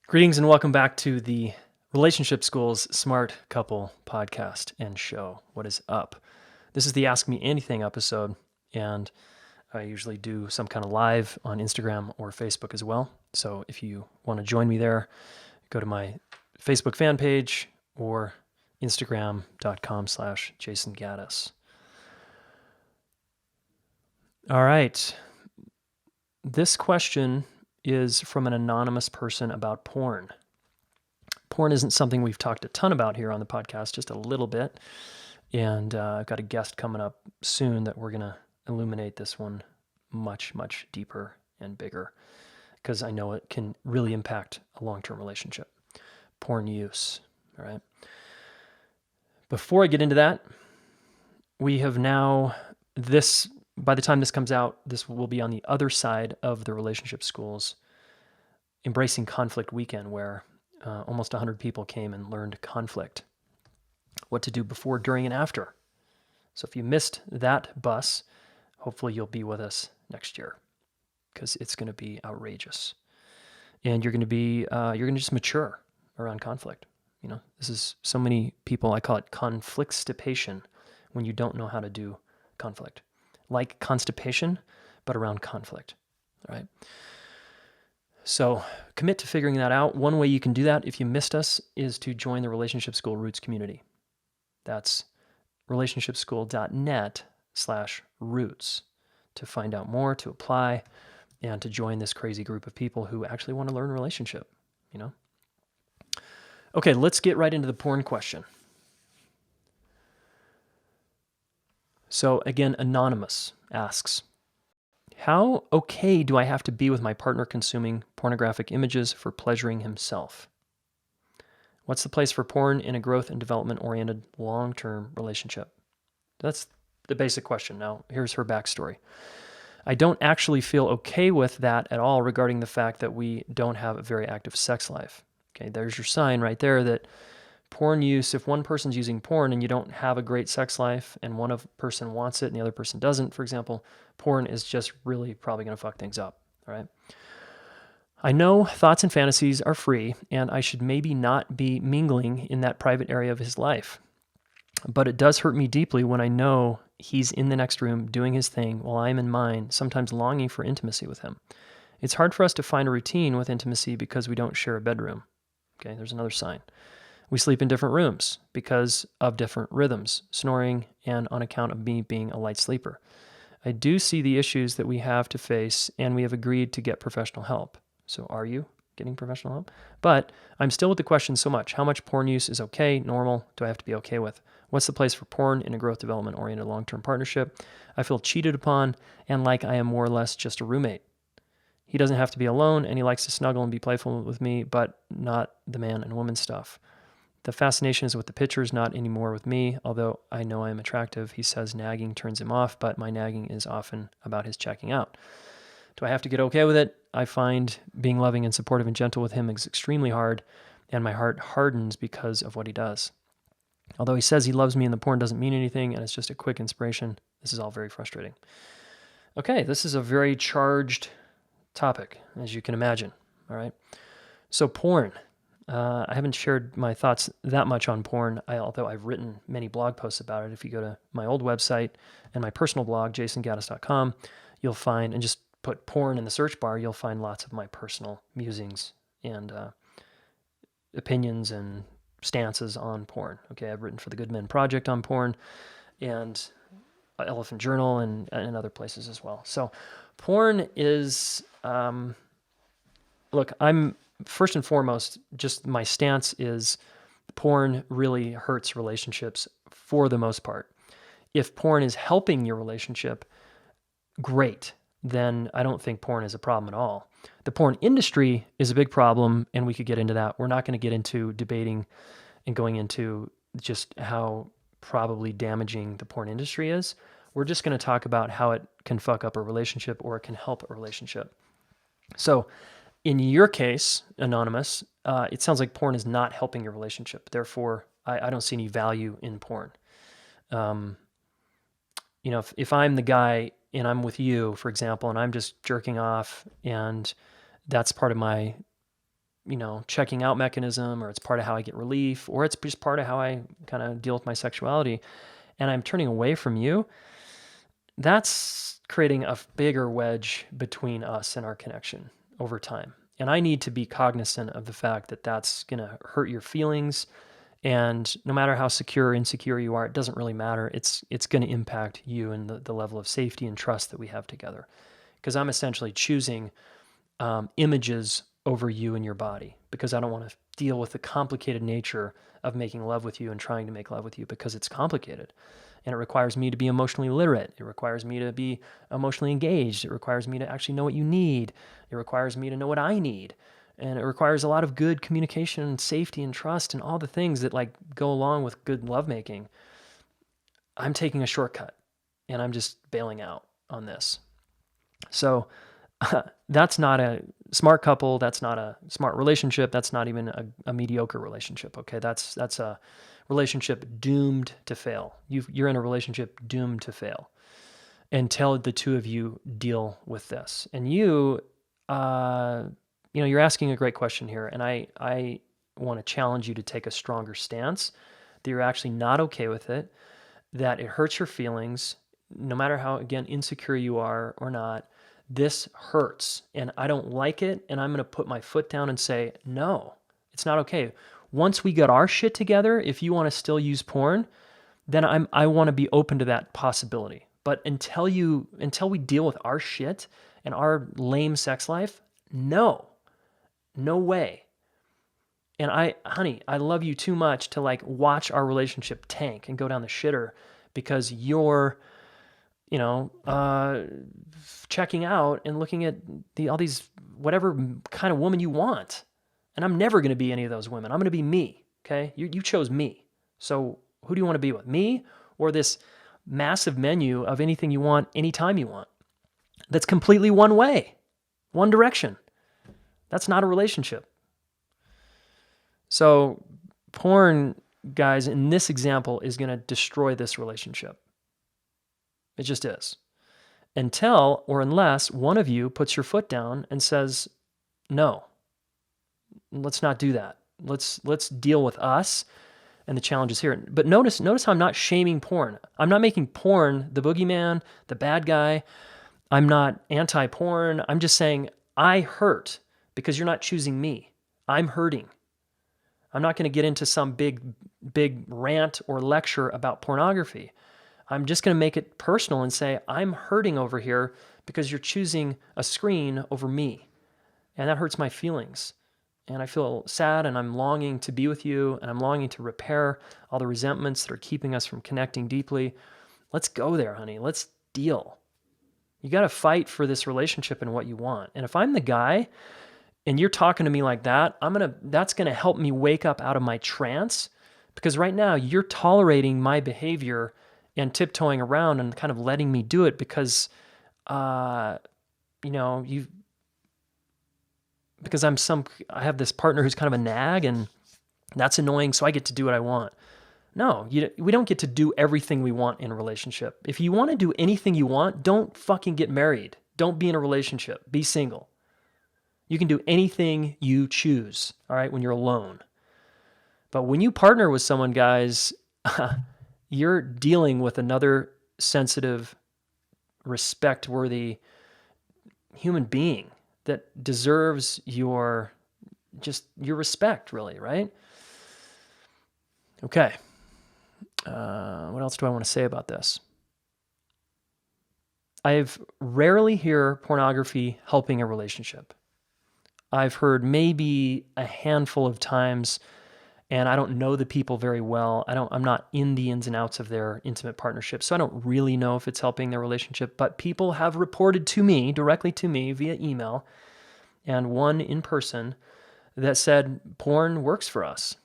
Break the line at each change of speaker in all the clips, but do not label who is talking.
Greetings and welcome back to the Relationship School's Smart Couple podcast and show. What is up? This is the Ask Me Anything episode, and I usually do some kind of live on Instagram or Facebook as well. So if you want to join me there, go to my Facebook fan page or Instagram.com/Jayson Gaddis. All right. This question is from an anonymous person about porn. Porn isn't something we've talked a ton about here on the podcast, just a little bit. And I've got a guest coming up soon that we're going to illuminate this one much, much deeper and bigger, because I know it can really impact a long-term relationship. Porn use, all right? Before I get into that, we have now, by the time this comes out, this will be on the other side of the Relationship School's Embracing Conflict weekend, where almost 100 people came and learned conflict, what to do before, during, and after. So if you missed that bus, hopefully you'll be with us next year, because it's going to be outrageous. And you're going to just mature around conflict. You know, this is so many people, I call it conflictstipation, when you don't know how to do conflict. Like constipation, but around conflict, all right? So commit to figuring that out. One way you can do that, if you missed us, is to join the Relationship School Roots community. That's relationshipschool.net/roots to find out more, to apply, and to join this crazy group of people who actually want to learn relationship, you know? Okay, let's get right into the porn question. So again, Anonymous asks, how okay do I have to be with my partner consuming pornographic images for pleasuring himself? What's the place for porn in a growth and development-oriented long-term relationship? That's the basic question. Now, here's her backstory. I don't actually feel okay with that at all regarding the fact that we don't have a very active sex life. Okay, there's your sign right there that porn use, if one person's using porn and you don't have a great sex life and one person wants it and the other person doesn't, for example, porn is just really probably going to fuck things up, all right? I know thoughts and fantasies are free, and I should maybe not be mingling in that private area of his life. But it does hurt me deeply when I know he's in the next room doing his thing while I'm in mine, sometimes longing for intimacy with him. It's hard for us to find a routine with intimacy because we don't share a bedroom. Okay, there's another sign. We sleep in different rooms because of different rhythms, snoring, and on account of me being a light sleeper. I do see the issues that we have to face, and we have agreed to get professional help. So are you getting professional help? But I'm still with the question so much. How much porn use is okay, normal, do I have to be okay with? What's the place for porn in a growth development-oriented long-term partnership? I feel cheated upon and like I am more or less just a roommate. He doesn't have to be alone, and he likes to snuggle and be playful with me, but not the man and woman stuff. The fascination is with the pictures, not anymore with me, although I know I am attractive. He says nagging turns him off, but my nagging is often about his checking out. Do I have to get okay with it? I find being loving and supportive and gentle with him is extremely hard, and my heart hardens because of what he does. Although he says he loves me and the porn doesn't mean anything, and it's just a quick inspiration, this is all very frustrating. Okay, this is a very charged topic, as you can imagine, all right? So porn. I haven't shared my thoughts that much on porn, although I've written many blog posts about it. If you go to my old website and my personal blog, jasongaddis.com, you'll find, and just put porn in the search bar, you'll find lots of my personal musings and opinions and stances on porn. Okay, I've written for the Good Men Project on porn and Elephant Journal and other places as well. So porn is, look, first and foremost, just my stance is porn really hurts relationships for the most part. If porn is helping your relationship, great. Then I don't think porn is a problem at all. The porn industry is a big problem, and we could get into that. We're not going to get into debating and going into just how probably damaging the porn industry is. We're just going to talk about how it can fuck up a relationship or it can help a relationship. So in your case, Anonymous, it sounds like porn is not helping your relationship. Therefore, I don't see any value in porn. If I'm the guy and I'm with you, for example, and I'm just jerking off and that's part of my checking out mechanism, or it's part of how I get relief, or it's just part of how I kind of deal with my sexuality, and I'm turning away from you, that's creating a bigger wedge between us and our connection over time. And I need to be cognizant of the fact that that's going to hurt your feelings. And no matter how secure or insecure you are, it doesn't really matter. It's going to impact you and the level of safety and trust that we have together. Because I'm essentially choosing images over you and your body, because I don't want to deal with the complicated nature of making love with you and trying to make love with you, because it's complicated. And it requires me to be emotionally literate. It requires me to be emotionally engaged. It requires me to actually know what you need. It requires me to know what I need. And it requires a lot of good communication and safety and trust and all the things that like go along with good lovemaking. I'm taking a shortcut and I'm just bailing out on this. So that's not a smart couple. That's not a smart relationship. That's not even a mediocre relationship. Okay. That's a relationship doomed to fail. You're in a relationship doomed to fail until the two of you deal with this. And you're asking a great question here. And I want to challenge you to take a stronger stance, that you're actually not okay with it, that it hurts your feelings, no matter how, again, insecure you are or not. This hurts and I don't like it. And I'm going to put my foot down and say, no, it's not okay. Once we get our shit together, if you want to still use porn, then I want to be open to that possibility. But until we deal with our shit and our lame sex life, no way. And honey, I love you too much to like watch our relationship tank and go down the shitter because you're, checking out and looking at all these whatever kind of woman you want. And I'm never going to be any of those women. I'm going to be me. Okay. You chose me. So who do you want to be with? Me or this massive menu of anything you want, anytime you want? That's completely one way, one direction. That's not a relationship. So porn, guys, in this example is going to destroy this relationship. It just is. Until or unless one of you puts your foot down and says, no, let's not do that. Let's deal with us and the challenges here. But notice how I'm not shaming porn. I'm not making porn the boogeyman, the bad guy. I'm not anti-porn. I'm just saying I hurt because you're not choosing me. I'm hurting. I'm not going to get into some big rant or lecture about pornography. I'm just going to make it personal and say, I'm hurting over here because you're choosing a screen over me. And that hurts my feelings. And I feel sad and I'm longing to be with you and I'm longing to repair all the resentments that are keeping us from connecting deeply. Let's go there, honey. Let's deal. You got to fight for this relationship and what you want. And if I'm the guy and you're talking to me like that, that's going to help me wake up out of my trance, because right now you're tolerating my behavior and tiptoeing around and kind of letting me do it because, because I have this partner who's kind of a nag and that's annoying. So I get to do what I want. No, we don't get to do everything we want in a relationship. If you want to do anything you want, don't fucking get married. Don't be in a relationship. Be single. You can do anything you choose, all right, when you're alone. But when you partner with someone, guys, you're dealing with another sensitive, respect-worthy human being that deserves your respect, really, right? Okay. What else do I want to say about this? I've rarely heard pornography helping a relationship. I've heard maybe a handful of times, and I don't know the people very well. I'm not in the ins and outs of their intimate partnership, so I don't really know if it's helping their relationship, but people have reported to me, directly to me via email, and one in person, that said porn works for us.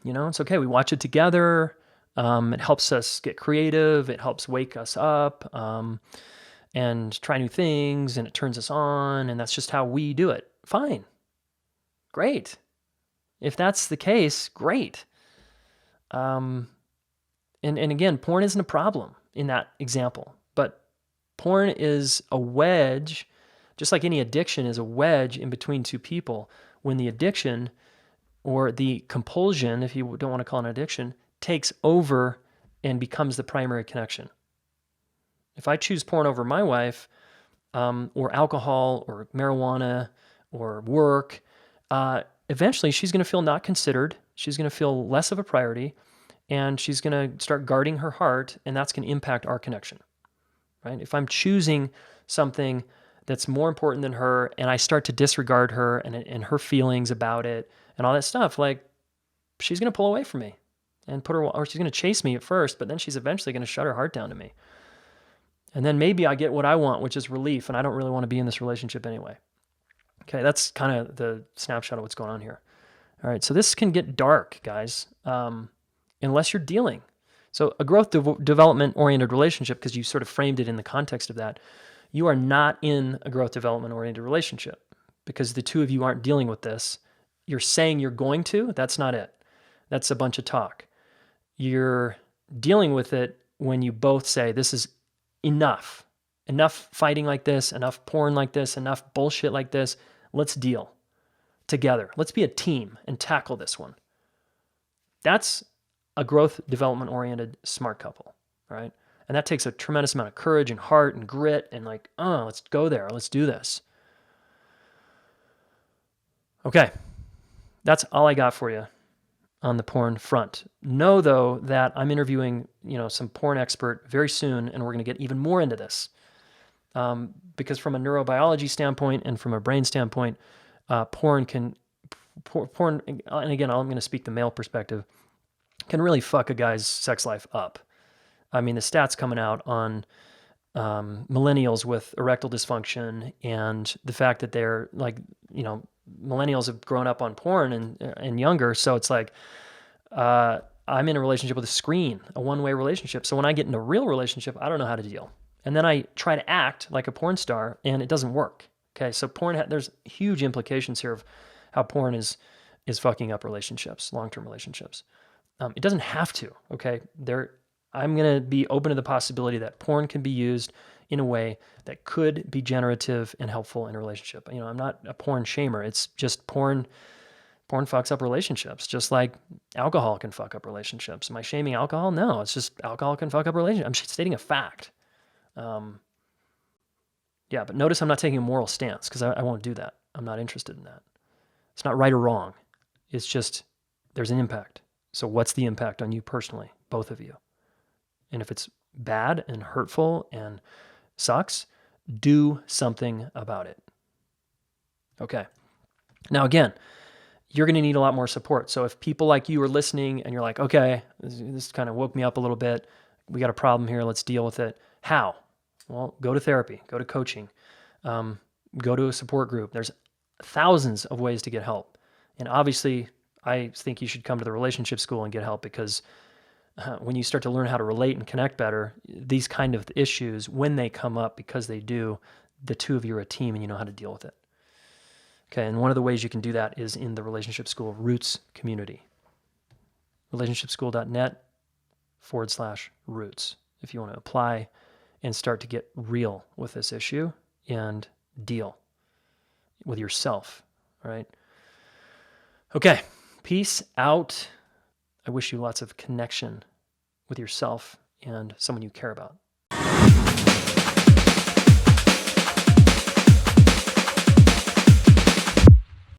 It's okay. We watch it together. It helps us get creative. It helps wake us up and try new things, and it turns us on, and that's just how we do it. Fine. Great. If that's the case, great. And again, porn isn't a problem in that example, but porn is a wedge, just like any addiction is a wedge in between two people, when the addiction or the compulsion, if you don't want to call it an addiction, takes over and becomes the primary connection. If I choose porn over my wife, or alcohol or marijuana or work, eventually she's going to feel not considered. She's going to feel less of a priority, and she's going to start guarding her heart, and that's going to impact our connection, right? If I'm choosing something that's more important than her, and I start to disregard her and her feelings about it and all that stuff, like, she's going to pull away from me and or she's going to chase me at first, but then she's eventually going to shut her heart down to me. And then maybe I get what I want, which is relief, and I don't really want to be in this relationship anyway. Okay, that's kind of the snapshot of what's going on here. All right, so this can get dark, guys, unless you're dealing. So a growth development-oriented relationship, because you sort of framed it in the context of that, you are not in a growth development-oriented relationship because the two of you aren't dealing with this. You're saying you're going to. That's not it. That's a bunch of talk. You're dealing with it when you both say, this is enough fighting like this, enough porn like this, enough bullshit like this. Let's deal together. Let's be a team and tackle this one. That's a growth development oriented smart couple, right? And that takes a tremendous amount of courage and heart and grit and like, oh, let's go there. Let's do this. Okay. That's all I got for you on the porn front. Know though that I'm interviewing, some porn expert very soon, and we're going to get even more into this. Because from a neurobiology standpoint and from a brain standpoint, porn, and again, I'm going to speak the male perspective, can really fuck a guy's sex life up. I mean, the stats coming out on millennials with erectile dysfunction and the fact that they're like, millennials have grown up on porn and younger. So it's like, I'm in a relationship with a screen, a one-way relationship. So when I get in a real relationship, I don't know how to deal. And then I try to act like a porn star and it doesn't work. Okay. So there's huge implications here of how porn is fucking up relationships, long-term relationships. It doesn't have to. Okay. I'm going to be open to the possibility that porn can be used in a way that could be generative and helpful in a relationship. I'm not a porn shamer. It's just porn fucks up relationships, just like alcohol can fuck up relationships. Am I shaming alcohol? No, it's just alcohol can fuck up relationships. I'm stating a fact. Yeah, but notice I'm not taking a moral stance because I won't do that. I'm not interested in that. It's not right or wrong. It's just there's an impact. So what's the impact on you personally, both of you? And if it's bad and hurtful and sucks, do something about it. Okay. Now, you're going to need a lot more support. So if people like you are listening and you're like, okay, this kind of woke me up a little bit. We got a problem here. Let's deal with it. How? Well, go to therapy, go to coaching, go to a support group. There's thousands of ways to get help. And obviously, I think you should come to the relationship school and get help because when you start to learn how to relate and connect better, these kind of issues, when they come up, because they do, the two of you are a team and you know how to deal with it. Okay, and one of the ways you can do that is in the Relationship School Roots community. relationshipschool.net/roots if you want to apply and start to get real with this issue and deal with yourself, all right? Okay, peace out. I wish you lots of connection with yourself and someone you care about.